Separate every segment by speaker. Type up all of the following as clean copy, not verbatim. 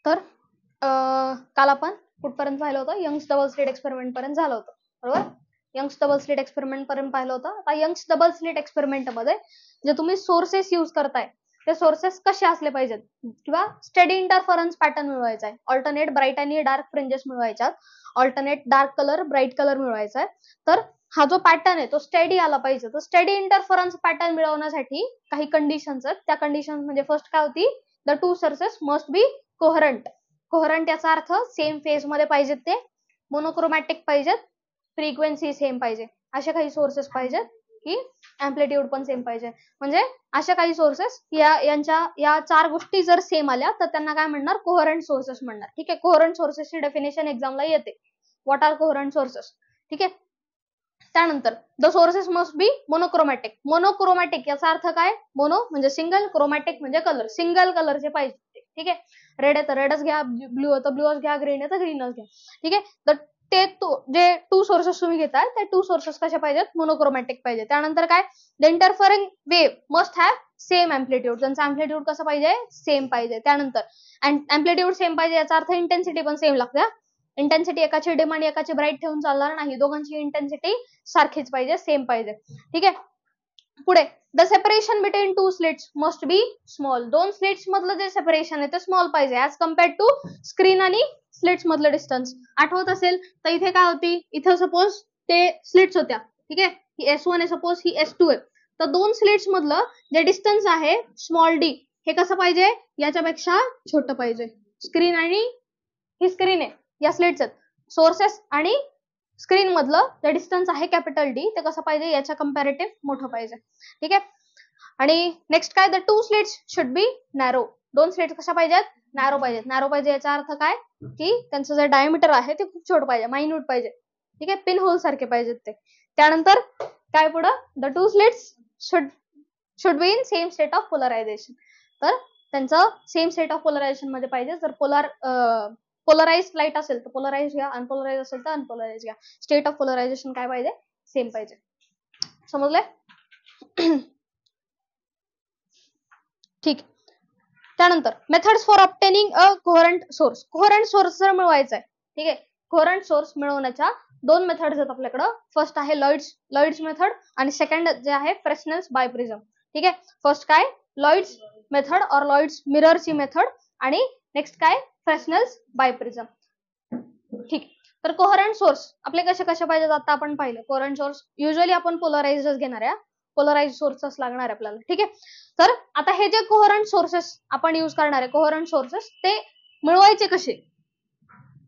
Speaker 1: तर काल आपण कुठपर्यंत पाहिलं होतं? यंग्स डबल स्लिट एक्सपेरिमेंट पर्यंत झालं होतं, बरोबर? यंग्स डबल स्लिट एक्सपेरिमेंट पर्यंत पाहिलं होतं. आता यंग्स डबल स्लिट एक्सपेरिमेंट मध्ये जे तुम्ही सोर्सेस यूज करताय ते सोर्सेस कसे असले पाहिजेत किंवा स्टेडी इंटरफरन्स पॅटर्न मिळवायचा आहे. ऑल्टरनेट ब्राईट आणि डार्क फ्रिंजेस मिळवायच्यात, alternate dark colour bright colour मिळवायचा आहे. तर हा जो पॅटर्न आहे तो स्टेडी आला पाहिजे. तर स्टेडी इंटरफरन्स पॅटर्न मिळवण्यासाठी काही कंडिशन्स आहेत. त्या कंडिशन म्हणजे फर्स्ट काय होती? The two sources must be coherent. Coherent याचा अर्थ सेम फेज मध्ये पाहिजेत, ते मोनोक्रोमॅटिक पाहिजेत, फ्रिक्वेन्सी सेम पाहिजे, असे काही सोर्सेस पाहिजेत की अँप्लिट्यूड पण सेम पाहिजे. म्हणजे अशा काही सोर्सेस या 4 गोष्टी जर सेम आल्या तर त्यांना काय म्हणणार? कोहरंट सोर्सेस म्हणणार. ठीक आहे. कोहरंट सोर्सेसची डेफिनेशन एक्झामला येते. What are coherent sources? ठीक आहे. त्यानंतर the sources must be monochromatic. Monochromatic याचा अर्थ काय? मोनो म्हणजे सिंगल, क्रोमॅटिक म्हणजे कलर, सिंगल कलरचे पाहिजे. ठीक आहे. रेड आहे तर रेडच घ्या, ब्लू आहे तर ब्लूच घ्या, ग्रीन आहे तर ग्रीनच घ्या. ठीक आहे. तर ते जे 2 सोर्सेस तुम्ही घेताय ते 2 सोर्सेस कशा पाहिजेत? मोनोक्रोमॅटिक पाहिजे. त्यानंतर काय? The interfering wave must have same amplitude. त्यांचा अँप्लिट्यूड कसं पाहिजे? सेम पाहिजे. त्यानंतर अँप्लिट्यूड सेम पाहिजे याचा अर्थ इंटेन्सिटी पण सेम लागते. इंटेन्सिटी एकाची डिम आणि एकाची ब्राईट ठेवून चालणार नाही, दोघांची इंटेन्सिटी सारखीच पाहिजे, सेम पाहिजे. ठीक आहे. पुढे the separation between 2 slits must be small. 2 slits मधलं जे सेपरेशन आहे ते स्मॉल पाहिजे ऍज कम्पेअर टू स्क्रीन आणि स्लिट्स मधलं डिस्टन्स. आठवत असेल तर इथे काय होती? इथे सपोज ते स्लिट्स होत्या. ठीक आहे. ही S1 आहे, सपोज ही S2 आहे. तर 2 स्लिट्स मधलं जे डिस्टन्स आहे स्मॉल डी हे कसं पाहिजे? याच्यापेक्षा छोटं पाहिजे. स्क्रीन आणि ही स्क्रीन आहे, या स्लिट्स आहेत. सोर्सेस आणि स्क्रीन मधलं जे डिस्टन्स आहे कॅपिटल डी ते कसं पाहिजे? याच्या कम्पॅरेटिव्ह मोठं पाहिजे. ठीक आहे. आणि नेक्स्ट काय? The 2 slits should B narrow. 2 slits कशा पाहिजेत? नॅरो पाहिजेत. नॅरो पाहिजे याचा अर्थ काय? की त्यांचं जे डायमीटर आहे ते खूप छोटं पाहिजे, मायन्यूट पाहिजे. ठीक आहे. पिन होल सारखे पाहिजेत ते. त्यानंतर काय पुढं? The 2 slits should be in same state of polarization. तर त्यांचं सेम स्टेट ऑफ पोलरायझेशन मध्ये पाहिजे. जर पोलराइज लाईट असेल तर पोलराइज घ्या, अनपोलराइज असेल तर अनपोलराइज घ्या. स्टेट ऑफ पोलरायझेशन काय पाहिजे? सेम पाहिजे. समजलंय? ठीक. त्यानंतर methods for obtaining a coherent source. Coherent source जर मिळवायचा आहे, ठीक आहे, कोहरंट सोर्स मिळवण्याच्या 2 मेथड्स आहेत आपल्याकडं. फर्स्ट आहे लॉइड्स मेथड आणि सेकंड जे आहे फ्रेस्नेल्स बायप्रिझम. ठीक आहे. फर्स्ट काय? लॉइड्स मेथड और लॉइड्स मिररची मेथड आणि नेक्स्ट काय? फ्रेस्नेल्स बायप्रिझम. ठीक. तर कोहरंट सोर्स आपले कसे कसे पाहिजेत आता आपण पाहिलं. कोहरंट सोर्स युजली आपण पोलराइजच घेणार आहे, पोलराइज सोर्सेस लागणार आहे आपल्याला. ठीक आहे. तर आता हे जे कोहरंट सोर्सेस आपण यूज करणार आहे, कोहरंट सोर्सेस ते मिळवायचे कसे?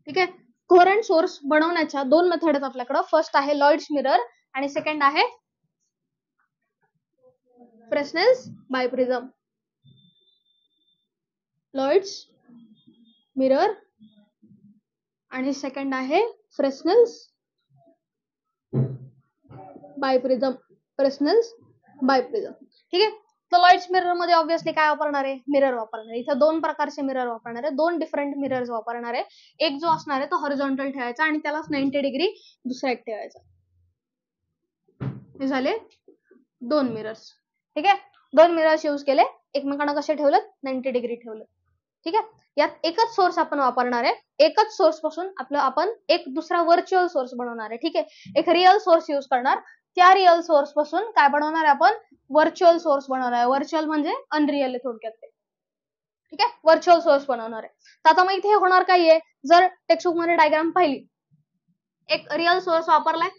Speaker 1: ठीक आहे. कोहरंट सोर्स बनवण्याच्या 2 मेथड आहेत आपल्याकडे. फर्स्ट आहे लॉइड्स मिरर आणि सेकंड आहे फ्रेस्नेल्स बायप्रिझम. लॉइड्स मिरर आणि सेकंड आहे फ्रेस्नेल्स बायप्रिझम. फ्रेस्नेल्स बायप्रिझम. ठीक आहे. तर लॉइड्स मिरर मध्ये ऑब्व्हियसली काय वापरणार आहे? मिरर वापरणार आहे. इथं 2 प्रकारचे मिरर वापरणार आहे, 2 डिफरंट मिरर्स वापरणार आहे. एक जो असणार आहे तो हॉरिझॉन्टल ठेवायचा आणि त्यालाच 90 डिग्री दुसरा एक ठेवायचा. हे झाले 2 मिरर्स. ठीक आहे. 2 मिरर्स यूज केले, एकमेकांना कसे ठेवले? 90 डिग्री ठेवले. ठीक आहे. यात एकच सोर्स आपण वापरणार आहे. एकच सोर्स पासून आपण एक दुसरा व्हर्च्युअल सोर्स बनवणार आहे. ठीक आहे. एक रिअल सोर्स यूज करणार, त्या रिअल सोर्स पासून काय बनवणार आहे आपण? व्हर्च्युअल सोर्स बनवणार आहे. व्हर्च्युअल म्हणजे अनरिअल आहे थोडक्यात ते. ठीक आहे. व्हर्च्युअल सोर्स बनवणार आहे. तर आता मग इथे होणार काय आहे? जर टेक्स्टबुक मध्ये डायग्राम पाहिली, एक रिअल सोर्स वापरलाय.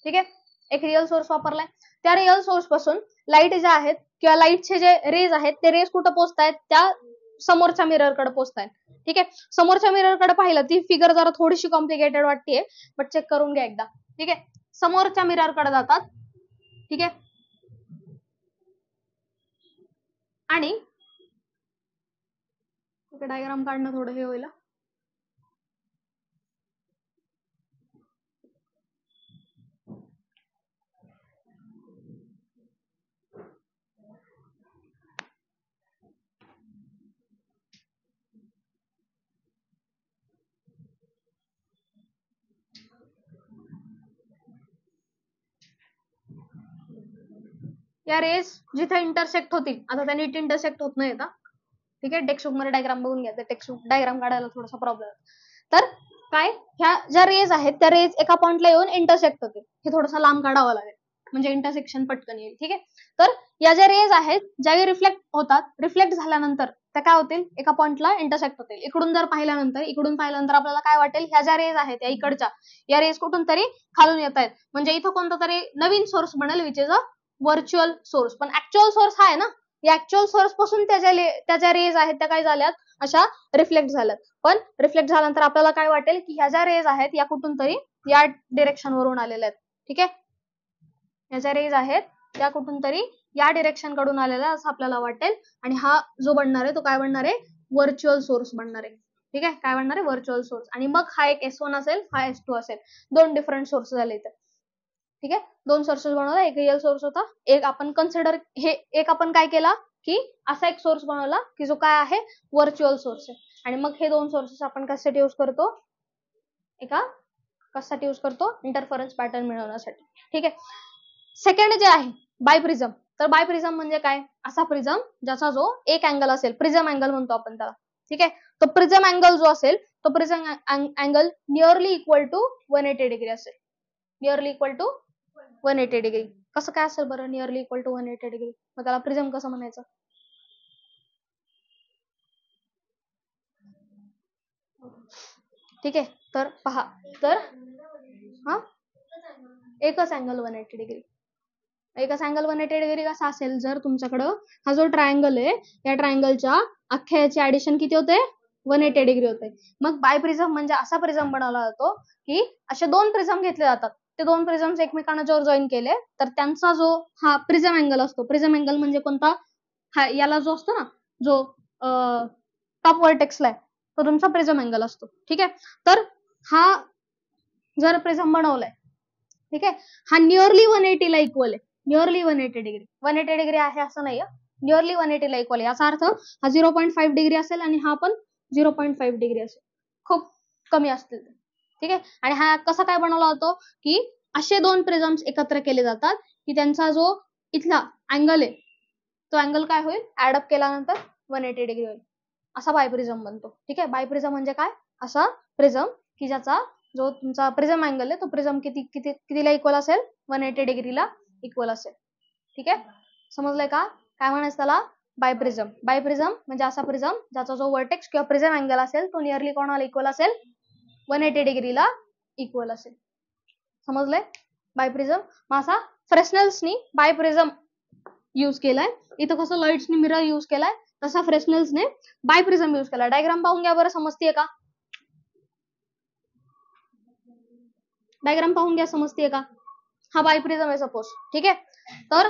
Speaker 1: ठीक आहे. एक रिअल सोर्स वापरलाय. त्या रिअल सोर्स पासून लाईट जे आहेत किंवा लाईटचे जे रेज आहेत ते रेज कुठं पोहोचतायत? त्या समोरच्या मिरर कडे पोहोचतायत. ठीक आहे. समोरच्या मिरर कडे पाहिलं, ती फिगर जरा थोडीशी कॉम्प्लिकेटेड वाटतेय, बट चेक करून घ्या एकदा. ठीक आहे. समोरच्या मिरर कडे जातात. ठीक आहे. आणि डायग्राम काढणं थोडं हे होईल. या रेस जिथे इंटरसेक्ट होतील, आता त्या नीट इंटरसेक्ट होत नाहीत. ठीक आहे, टेक्स्टबुक मध्ये डायग्राम बघून घ्या, टेक्स्टबुक डायग्राम काढायला थोडासा प्रॉब्लेम. तर काय, ह्या ज्या रेज आहेत त्या रेज एका पॉइंटला येऊन इंटरसेक्ट होते. हे थोडंसं लांब काढावं लागेल म्हणजे इंटरसेक्शन पटकन येईल. ठीक आहे, तर या ज्या रेज आहेत ज्यावेळी रिफ्लेक्ट होतात, रिफ्लेक्ट झाल्यानंतर त्या काय होतील, एका पॉइंटला इंटरसेक्ट होतील. इकडून पाहिल्यानंतर आपल्याला काय वाटेल, ह्या ज्या रेज आहेत या इकडच्या, या रेज कुठून तरी खालून येत आहेत, म्हणजे इथं कोणता तरी नवीन सोर्स बनेल which is a virtual source. पण ऍक्च्युअल सोर्स हा आहे ना, या ऍक्च्युअल सोर्स पासून त्या ज्या रेज आहेत त्या काय झाल्यात, अशा रिफ्लेक्ट झाल्यात. पण रिफ्लेक्ट झाल्यानंतर आपल्याला काय वाटेल की ह्या ज्या रेज आहेत या कुठून तरी या डिरेक्शन वरून आलेल्या आहेत. ठीक आहे, ह्या ज्या रेज आहेत त्या कुठून तरी या डिरेक्शन कडून आलेला असं आपल्याला वाटेल. आणि हा जो बनणार आहे तो काय बनणार आहे, व्हर्च्युअल सोर्स बनणार आहे. ठीक आहे, काय बनणार आहे, व्हर्च्युअल सोर्स. आणि मग हा एक S1 असेल, हा S2 असेल, दोन डिफरंट सोर्स झाले इथे. ठीक आहे, दोन सोर्सेस बनवला, एक रिअल सोर्स होता, एक आपण कन्सिडर हे एक आपण काय केला की असा एक सोर्स बनवला की जो काय आहे, व्हर्च्युअल सोर्स आहे. आणि मग हे दोन सोर्सेस आपण कशासाठी यूज करतो, कशासाठी यूज करतो, इंटरफरन्स पॅटर्न मिळवण्यासाठी. ठीक आहे, सेकंड जे आहे बायप्रिझम. तर बायप्रिझम म्हणजे काय, असा प्रिझम ज्याचा जो एक अँगल असेल, प्रिझम अँगल म्हणतो आपण त्याला. ठीक आहे, तो प्रिझम अँगल जो असेल तो prism angle nearly equal to 180 degree असेल. Nearly equal to 180 degree. कसं काय असेल बरं नियरली इक्वल टू 180 डिग्री, मग त्याला प्रिझम कसं म्हणायचं. ठीक आहे, तर पहा, तर हा एकच अँगल 180 डिग्री. एकच अँगल 180 डिग्री कसा असेल, जर तुमच्याकडं हा जो ट्रायंगल आहे या ट्रायंगलच्या अख्ख्या याची ऍडिशन किती होते, 180 डिग्री होते. मग बायप्रिझम म्हणजे असा प्रिझम बनवला जातो की असे दोन प्रिझम घेतले जातात, ते दोन प्रिझम्स एकमेकांना जर जॉईन केले तर त्यांचा जो हा प्रिझम अँगल असतो, प्रिझम अँगल म्हणजे कोणता, हा याला जो असतो ना, जो टॉप व्हर्टेक्सला आहे तो तुमचा प्रिझम अँगल असतो. ठीक आहे, तर हा जर प्रिझम बनवलाय, ठीक आहे, हा नियरली 180 ला इक्वल आहे. नियरली 180 डिग्री, 180 डिग्री आहे असं नाही, नियरली 180 ला इक्वल आहे. याचा अर्थ हा 0.5 डिग्री असेल आणि हा पण 0.5 डिग्री असेल, खूप कमी असतील. ठीक आहे, आणि हा कसा काय बनवला जातो की असे दोन प्रिझम्स एकत्र केले जातात की त्यांचा जो इथला अँगल आहे तो अँगल काय होईल, ऍडअप केल्यानंतर 180 डिग्री होईल, असा बायप्रिझम बनतो. ठीक आहे, बायप्रिझम म्हणजे काय, असा प्रिझम की ज्याचा जो तुमचा प्रिझम अँगल आहे तो प्रिझम कितीला इक्वल असेल, 180 डिग्रीला इक्वल असेल. ठीक आहे, समजलंय का, काय म्हणायचं त्याला, बायप्रिझम. बायप्रिझम म्हणजे असा प्रिझम ज्याचा जो व्हर्टेक्स किंवा प्रिझम अँगल असेल तो नियरली कोणाला इक्वल असेल, 180 डिग्रीला इक्वल असेल. समजलंय, बायप्रिझम. मग असा फ्रेस्नेल्सनी बायप्रिझम यूज केलाय. इथं कसं लॉइड्सनी मिरर यूज केलाय तसा फ्रेस्नेल्सने बायप्रिझम यूज केलाय. डायग्राम पाहून घ्या बरं, समजतीये का, डायग्राम पाहून घ्या, समजतीये का. हा बायप्रिझम आहे सपोज. ठीक आहे, तर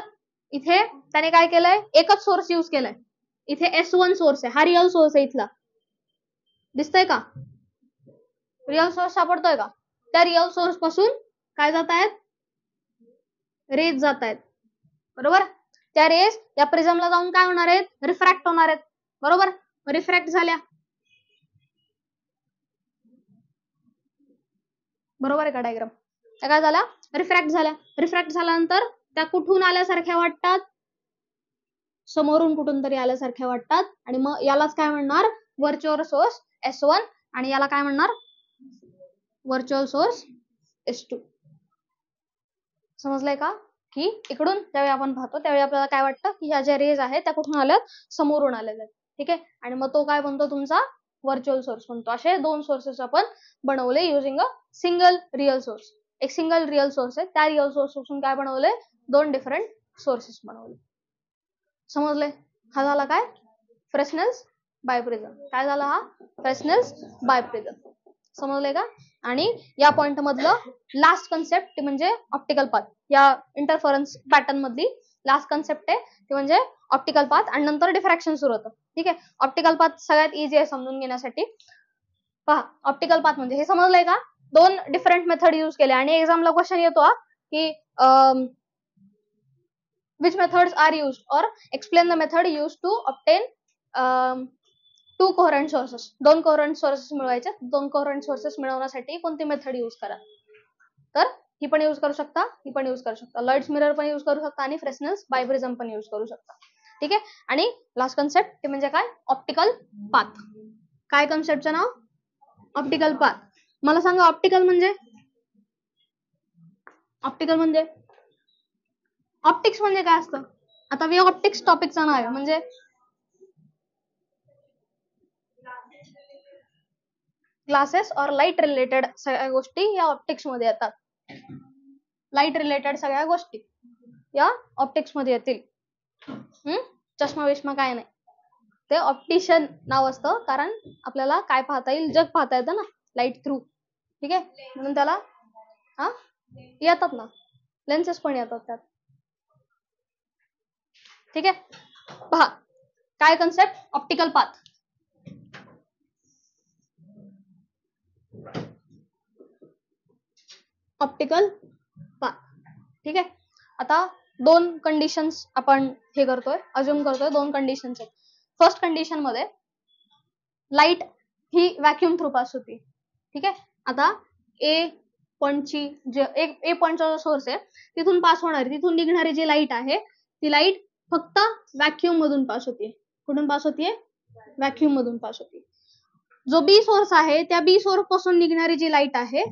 Speaker 1: इथे त्याने काय केलंय, एकच सोर्स यूज केलाय. इथे S1 सोर्स आहे, हा रिअल सोर्स आहे इथला, दिसतोय का, रिअल सोर्स सापडतोय का. त्या रिअल सोर्स पासून काय जात आहेत, रेज जात आहेत, बरोबर. त्या रेज या प्रिझमला जाऊन काय होणार आहेत, रिफ्रॅक्ट होणार आहेत, बरोबर. रिफ्रॅक्ट झाल्या, बरोबर आहे का डायग्राम. त्या काय झाल्या, रिफ्रॅक्ट झाल्या. रिफ्रॅक्ट झाल्यानंतर त्या कुठून आल्यासारख्या वाटतात, समोरून कुठून तरी आल्यासारख्या वाटतात. आणि मग यालाच काय म्हणणार, व्हर्च्युअल सोर्स S1 आणि याला काय म्हणणार, व्हर्च्युअल सोर्स S2. समजलंय का, की इकडून त्यावेळी आपण पाहतो त्यावेळी आपल्याला काय वाटतं की ह्या ज्या रेज आहेत त्या कुठून आल्यात, समोरून आलेल्या आहेत. ठीक आहे, आणि मग तो काय बनतो, तुमचा व्हर्च्युअल सोर्स बनतो. असे दोन सोर्सेस आपण बनवले using a single real source. एक सिंगल रिअल सोर्स आहे, त्या रिअल सोर्स पासून काय बनवले, दोन डिफरंट सोर्सेस बनवले. समजले, हा झाला काय, फ्रेस्नेल्स बायप्रिझम. काय झाला हा, फ्रेस्नेल्स बायप्रिझम. समजले का. आणि या पॉइंट मधलं लास्ट कन्सेप्ट म्हणजे ऑप्टिकल पाथ. या इंटरफरन्स पॅटर्न मधली लास्ट कन्सेप्ट आहे ती म्हणजे ऑप्टिकल पाथ, आणि नंतर डिफ्रॅक्शन सुरू होतं. ठीक आहे, ऑप्टिकल पाथ सगळ्यात इझी आहे समजून घेण्यासाठी. पहा, ऑप्टिकल पाथ म्हणजे हे समजलंय का, दोन डिफरंट मेथड यूज केले. आणि एक्झामला क्वेश्चन येतो की which methods are used or explain the method used to obtain two coherent sources. दोन coherent sources मिळवायचे, दोन coherent sources मिळवण्यासाठी कोणती मेथड यूज करा. तर ही पण यूज करू शकता, ही पण यूज करू शकता, लॉइड्स मिरर पण यूज करू शकता आणि फ्रेस्नेल्स बायप्रिझम पण यूज करू शकता. ठीक आहे. आणि लास्ट कन्सेप्ट ते म्हणजे काय, ऑप्टिकल पाथ. काय कन्सेप्टचं नाव, ऑप्टिकल पाथ. मला सांगा ऑप्टिकल म्हणजे, ऑप्टिकल म्हणजे ऑप्टिक्स म्हणजे काय असतं. आता वे ऑप्टिक्स टॉपिकचं नाव आहे, म्हणजे ग्लासेस और लाईट रिलेटेड सगळ्या गोष्टी या ऑप्टिक्स मध्ये येतात. लाईट रिलेटेड सगळ्या गोष्टी या ऑप्टिक्स मध्ये येतील. चष्मा विष्मा काय नाही, ते ऑप्टिशियन नाव असतं, कारण आपल्याला काय पाहता येईल, जग पाहता येतं ना लाईट थ्रू. ठीक आहे, म्हणून त्याला येतात ना लेन्सेस पण येतात त्यात. ठीक आहे, पहा काय concept, optical path. Optical path. ठीक आहे, आता दोन कंडिशन्स आपण हे करतोय, अज्युम करतोय, दोन कंडिशन्स आहेत. फर्स्ट कंडिशन मध्ये लाईट ही व्हॅक्युम थ्रू पास होती. ठीक आहे, आता ए पॉइंटची जे ए पॉइंटचा जो सोर्स आहे तिथून पास होणारी, तिथून निघणारी जी लाईट आहे ती लाईट फक्त व्हॅक्युम मधून पास होते. कुठून पास होतीये, व्हॅक्युम मधून पास होते. जो बी सोर्स आहे त्या बी सोर्स पासून निघणारी जी लाईट आहे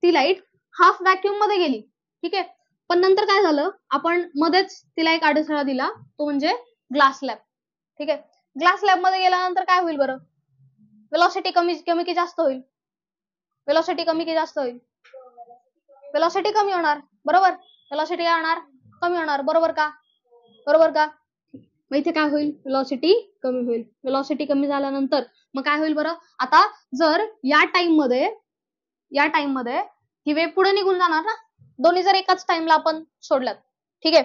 Speaker 1: ती लाईट हाफ व्हॅक्युम मध्ये गेली. ठीक आहे, पण नंतर काय झालं, आपण मध्येच तिला एक अडथळा दिला, तो म्हणजे ग्लास लॅब. ठीक आहे, ग्लास लॅब मध्ये गेल्यानंतर काय होईल बरं, वेलॉसिटी कमी कमी की जास्त होईल, वेलॉसिटी कमी की जास्त होईल, वेलॉसिटी कमी होणार, बरोबर. वेलॉसिटी काय होणार, कमी होणार, बरोबर का, बरोबर का. मग इथे काय होईल, वेलॉसिटी कमी होईल. वेलॉसिटी कमी झाल्यानंतर मग काय होईल बरं, आता जर या टाइम मध्ये ही वेव पुढे निघून जाणार ना, दोन्ही जर एकाच टाइमला आपण सोडल्यात. ठीक आहे,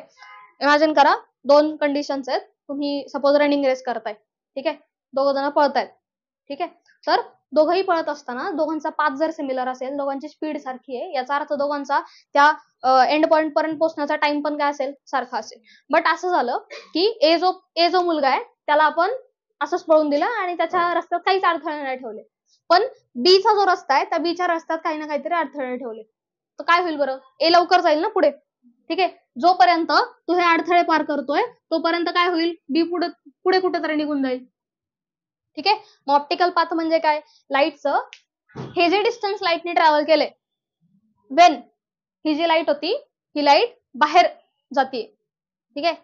Speaker 1: इमॅजिन करा दोन कंडिशन्स आहेत, तुम्ही सपोज रनिंग रेस करताय. ठीक आहे, दोघ जण पळतायत. ठीक आहे, तर दोघंही पळत असताना दोघांचा पाथ जर सिमिलर असेल, दोघांची स्पीड सारखी आहे, याचा अर्थ दोघांचा त्या एंड पॉइंट पर्यंत पोहोचण्याचा टाइम पण काय असेल, सारखा असेल. बट असं झालं की ए जो मुलगा आहे त्याला आपण असंच पळून दिलं आणि त्याच्या रस्त्यात काहीच अडथळे नाही ठेवले, पण बीचा जो रस्ता आहे त्या बीच्या रस्त्यात काही ना काहीतरी अडथळे ठेवले, तर काय होईल बरं, ए लवकर जाईल ना पुढे. ठीक आहे, जोपर्यंत तो हे अडथळे पार करतोय तोपर्यंत काय होईल, बी पुढे कुठेतरी निघून जाईल. ठीक आहे, मग ऑप्टिकल पाथ म्हणजे काय, लाईटचं हे जे डिस्टन्स लाईटने ट्रॅव्हल केले, वेन ही जी लाईट होती ही लाईट बाहेर जाते. ठीक आहे,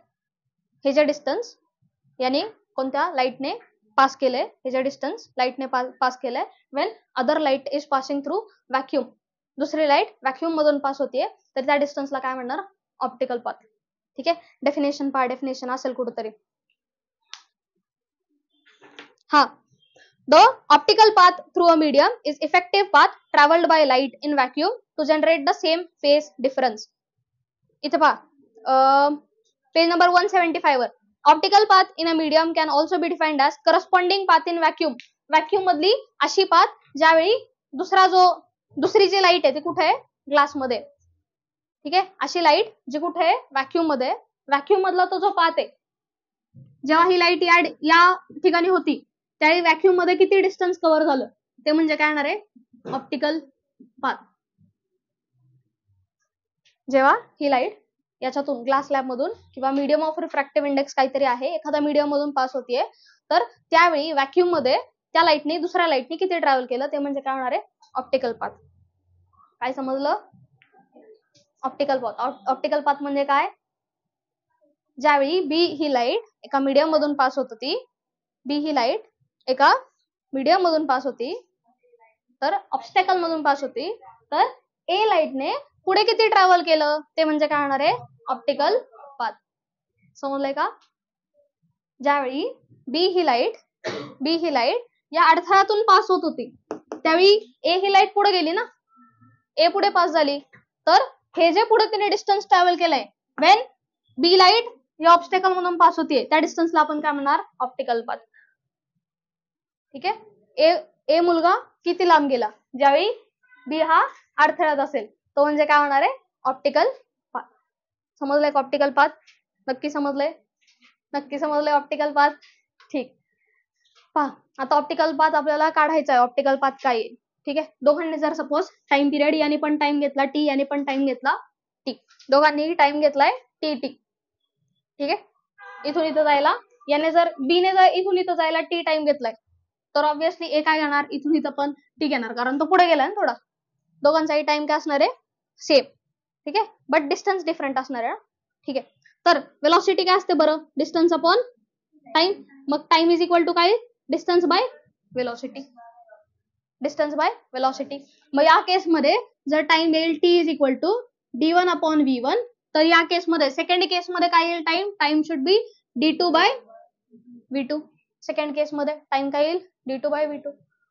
Speaker 1: हे जे डिस्टन्स यानी कोणत्या लाईटने पास केले, हे जे डिस्टन्स लाईटने पास केलंय, Wien other light is passing through vacuum, दुसरी लाईट व्हॅक्युम मधून पास होतीये, तर त्या डिस्टन्सला काय म्हणणार, ऑप्टिकल पाथ. ठीक आहे, डेफिनेशन डेफिनेशन असेल कुठेतरी. हा, the optical path through a medium is effective path traveled by light in vacuum to generate the same phase difference. इथे पहा पेज नंबर 175 वर, optical path in a medium can also be defined as corresponding path in vacuum. Vacuum मधली अशी path ज्यावेळी दुसरी जी light आहे ती कुठे आहे, ग्लास मध्ये. ठीक आहे, अशी लाईट जी कुठे आहे, व्हॅक्युम मध्ये. व्हॅक्युम मधला तो जो पाथ आहे, जेव्हा ही लाईट या ठिकाणी होती त्यावेळी व्हॅक्युम मध्ये किती डिस्टन्स कव्हर झालं, ते म्हणजे काय येणार आहे, ऑप्टिकल पाथ. जेव्हा ही लाईट याच्यातून ग्लास लॅब मधून किंवा मीडियम ऑफ रिफ्रॅक्टिव्ह इंडेक्स काहीतरी आहे एखाद्या मीडियम मधून पास होतीये, तर त्यावेळी व्हॅक्युम मध्ये त्या लाईटने दुसऱ्या लाईटने किती ट्रॅव्हल केलं, ते म्हणजे काय होणार आहे, ऑप्टिकल पाथ. काय समजलं, ऑप्टिकल पाथ. ऑप्टिकल पाथ म्हणजे काय, ज्यावेळी बी ही लाईट एका मीडियम मधून पास होत होती, बी ही लाईट एका मीडियम मधून पास होती, तर ऑब्स्टॅकल मधून पास होती, तर ए लाईटने पुढे किती ट्रॅव्हल केलं, ते म्हणजे काय होणार आहे, ऑप्टिकल पाथ. समजलंय का. ज्यावेळी बी ही लाईट या अडथळ्यातून पास होत होती त्यावेळी ए ही लाईट पुढे गेली ना, ए पुढे पास झाली, तर हे जे पुढे तिने डिस्टन्स ट्रॅव्हल केलंय, वेन बी लाईट या ऑब्स्टॅकल मधून पास होतीये, त्या डिस्टन्सला आपण काय म्हणणार, ऑप्टिकल पाथ. ठीक आहे, ए मुलगा किती लांब गेला, ज्यावेळी बी हा अडथळ्यात असेल, तो म्हणजे काय होणार आहे, ऑप्टिकल पाथ. समजलंय का ऑप्टिकल पाथ, नक्की समजलंय, नक्की समजलंय ऑप्टिकल पाथ. ठीक, पहा आता ऑप्टिकल पाथ आपल्याला काढायचा आहे, ऑप्टिकल पाथ काय आहे. ठीक आहे, दोघांनी जर सपोज टाइम पिरियड याने पण टाइम घेतला टी, याने पण टाइम घेतला टी, दोघांनी टाइम घेतलाय टी टी. ठीक आहे, इथून इथं जायला याने जर बी ने जर इथून इथं जायला टी टाइम घेतलाय तर ऑब्व्हियसली ए काय घेणार, इथून इथं पण टी घेणार, कारण तो पुढे गेलाय ना थोडा. दोघांचाही टाइम काय असणार आहे, सेम. ठीक आहे, बट डिस्टन्स डिफरंट असणार आहे. ठीक आहे, तर वेलॉसिटी काय असते बरं, डिस्टन्स अपॉन टाइम. मग टाइम इज इक्वल टू काय, distance by velocity. Distance by velocity. मग या केसमध्ये जर टाइम येईल T is equal to d1 upon v1, तर या केसमध्ये सेकंड केसमध्ये काय येईल, time should be d2 by v2. Second केसमध्ये टाइम काय येईल, d2 बाय v2.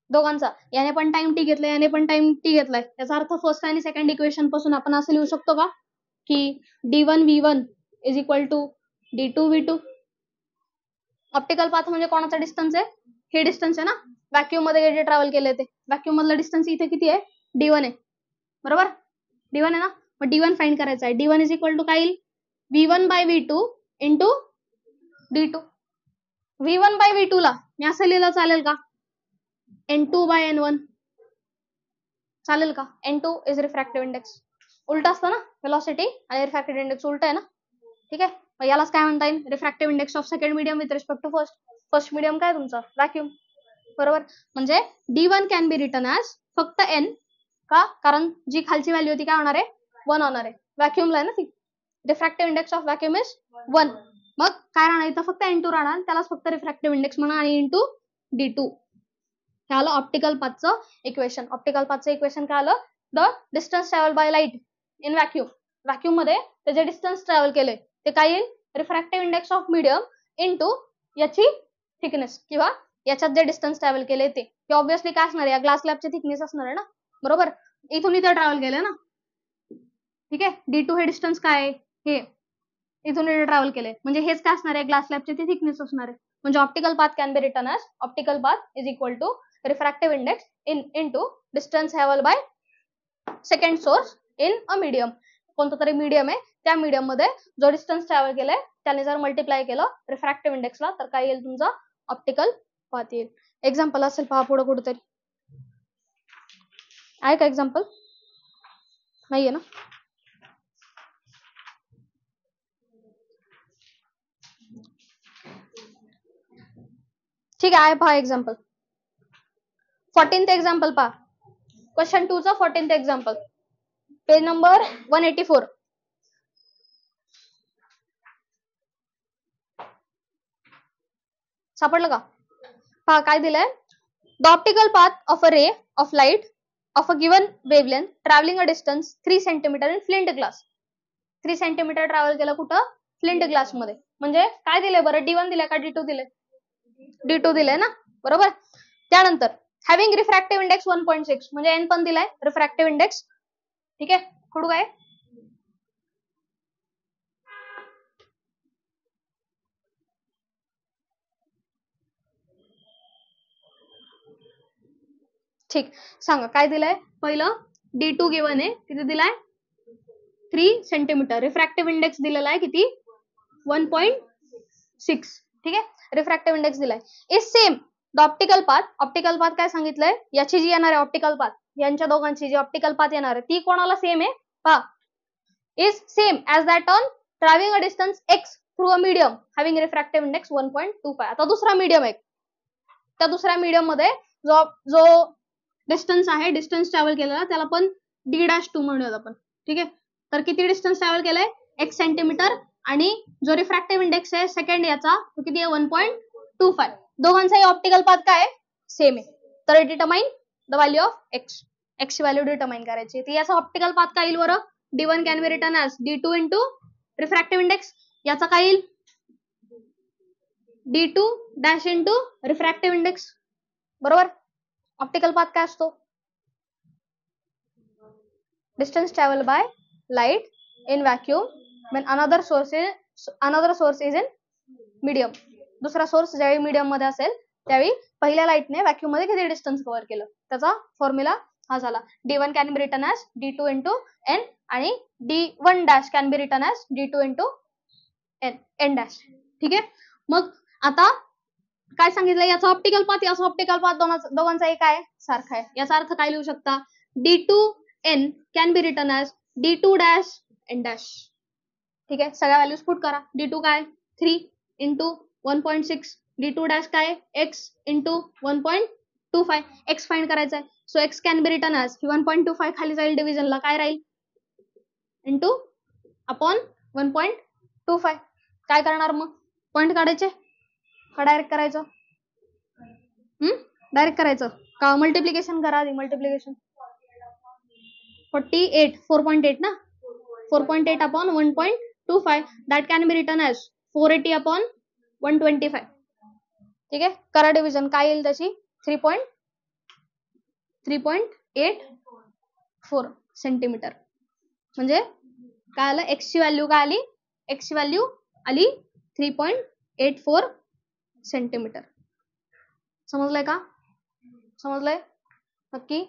Speaker 1: दोघांचा, याने पण टाइम टी घेतलाय, याने पण टाइम टी घेतलाय. याचा अर्थ फर्स्ट आणि सेकंड इक्वेशन पासून आपण असं लिहू शकतो का की d1 v1 is equal to d2 v2. Optical path म्हणजे कोणाचा डिस्टन्स आहे, हे डिस्टन्स आहे ना, व्हॅक्यूम मध्ये जे ट्रॅव्हल केले ते. व्हॅक्यूम मधला डिस्टन्स इथे किती आहे, d1 आहे, बरोबर. d1 आहे ना, मग d1 फाइंड करायचा आहे. d1 इज इक्वल टू काय येईल, v1 bye v2 into d2. v1 bye v2 ला मी असं लिहिलं चालेल का, n2 बाय n1 चालेल का. n2 is refractive index. उलट असतं ना, वेलॉसिटी आणि रिफ्रॅक्टिव्ह इंडेक्स उलट आहे ना. ठीक आहे, मग यालाच काय म्हणता येईल, refractive index of second medium with respect to first. First medium काय तुमचा, व्हॅक्यूम, बरोबर. म्हणजे d1 can be written as फक्त n का, कारण जी खालची व्हॅल्यू होती काय होणार आहे, 1 होणार आहे. व्हॅक्यूमला आहे ना ती. Refractive index of vacuum is 1. मग काय राहणार इथं, फक्त n2 राहणार, त्यालाच फक्त रिफ्रॅक्टिव्ह इंडेक्स म्हणा, आणि इंटू d2. हे आलं ऑप्टिकल पाथचं इक्वेशन. ऑप्टिकल पाथचं इक्वेशन काय आलं, the distance travel bye light in vacuum. Vacuum मध्ये त्याचे डिस्टन्स ट्रॅव्हल केले ते काय येईल, refractive index of medium into याची थिकनेस, किंवा याच्यात जे डिस्टन्स ट्रॅव्हल केले ते ऑब्व्हियसली काय असणार आहे, या ग्लास स्लॅबची थिकनेस असणार आहे ना, बरोबर. इथून इथं ट्रॅव्हल केलं ना. ठीक आहे, d2 हे डिस्टन्स काय आहे, हे इथून इथे ट्रॅव्हल केले, म्हणजे हेच काय असणार आहे, ग्लास स्लॅबची ती थिकनेस असणार आहे. म्हणजे optical path can be written as optical path is equal to refractive index into distance travel by second source in a medium. कोणता तरी मीडियम आहे, त्या मीडियम मध्ये जो डिस्टन्स ट्रॅव्हल केलाय त्याने जर मल्टिप्लाय केलं रिफ्रॅक्टिव्ह इंडेक्सला, तर काय येईल तुमचा ऑप्टिकल पाथ येईल. एक्झाम्पल असेल पहा पुढे कुठेतरी, आहे का एक्झाम्पल, नाहीये ना. ठीक आहे पहा एक्झाम्पल. 14th एक्झाम्पल पहा, क्वेश्चन 2 चा 14th एक्झाम्पल, पेज नंबर 184. सापडलं का, पहा काय दिलंय, the optical path of a ray of light of a given wavelength travelling a distance 3 centimetre in flint glass. 3 centimetre travel केलं कुठं, फ्लिंट ग्लास मध्ये. म्हणजे काय दिलंय बरं, d1 दिलंय का d2 दिलंय, d2 दिलंय ना, बरोबर. त्यानंतर हॅव्हिंग रिफ्रॅक्टिव्ह इंडेक्स 1.6, म्हणजे n पण दिलाय रिफ्रॅक्टिव्ह इंडेक्स. ठीक आहे, कुठं काय, ठीक सांगा काय दिलंय. पहिलं d2 गिवन आहे, किती दिलाय 3 सेंटीमीटर. रिफ्रॅक्टिव्ह इंडेक्स दिलेला आहे किती, 1.6. ठीक आहे, रिफ्रॅक्टिव्ह इंडेक्स दिलाय. Is same the optical path. Optical path काय सांगितलंय, याची जी येणार आहे ऑप्टिकल पाथ, यांच्या दोघांची जी ऑप्टिकल पाथ येणार आहे ती कोणाला सेम आहे, पहा, is same as that on travelling a distance x through a medium having refractive index 1.25. आता दुसरा मीडियम आहे, त्या दुसऱ्या मीडियम मध्ये जो डिस्टन्स आहे, डिस्टन्स ट्रॅव्हल केलेला त्याला पण d'2 म्हणूयात आपण. ठीक आहे, तर किती डिस्टन्स ट्रॅव्हल केलंय, 1 सेंटीमीटर, आणि जो रिफ्रॅक्टिव्ह इंडेक्स आहे सेकंड याचा तो किती आहे, 1.25. दोघांचाही ऑप्टिकल पाथ काय आहे, सेम आहे. तर determine the value of x. x ची व्हॅल्यू डिटरमाइन करायची. तर याचा ऑप्टिकल पाथ काय येईल बरं, d1 can be written as d2 into refractive index. याचा काय येईल, d2 dash into refractive index, बरोबर. ऑप्टिकल पाथ काय असतो, distance travel bye light in vacuum when another source is in medium. दुसरा सोर्स ज्यावेळी मीडियम मध्ये असेल त्यावेळी पहिल्या लाईटने व्हॅक्यूम मध्ये किती डिस्टन्स कव्हर केलं, त्याचा फॉर्म्युला हा झाला. d1 can be written as d2 into n, आणि d1 dash can be written as d2 into n dash. ठीक आहे, मग आता काय सांगितलं, याचा ऑप्टिकल पाथ याचा ऑप्टिकल पाथ दोघांचाही काय सारखा आहे. याचा अर्थ काय लिहू शकता, d2 n can be written as d2 dash n dash. ठीक आहे, सगळ्या व्हॅल्यूज पुट करा. d2 काय 3, इंटू 1.6 d2 डॅश काय x इंटू 1.25 x फाइंड करायचा आहे. So x can be return as 1.25 खाली जाईल डिव्हिजनला काय राहील इंटू अपॉन 1.25. काय करणार मग पॉईंट काढायचे का डायरेक्ट करायचं डायरेक्ट करायचं का मल्टिप्लिकेशन करा आधी मल्टिप्लिकेशन 4.8 ना 4.8 upon 1.25 that can be return as 480 upon 125. ठीक आहे करा डिव्हिजन काय येईल त्याची 3.84 सेंटीमीटर. म्हणजे काय आलं x ची व्हॅल्यू काय आली x ची व्हॅल्यू आली 3.84 सेंटीमीटर. समजलंय का समजलंय नक्की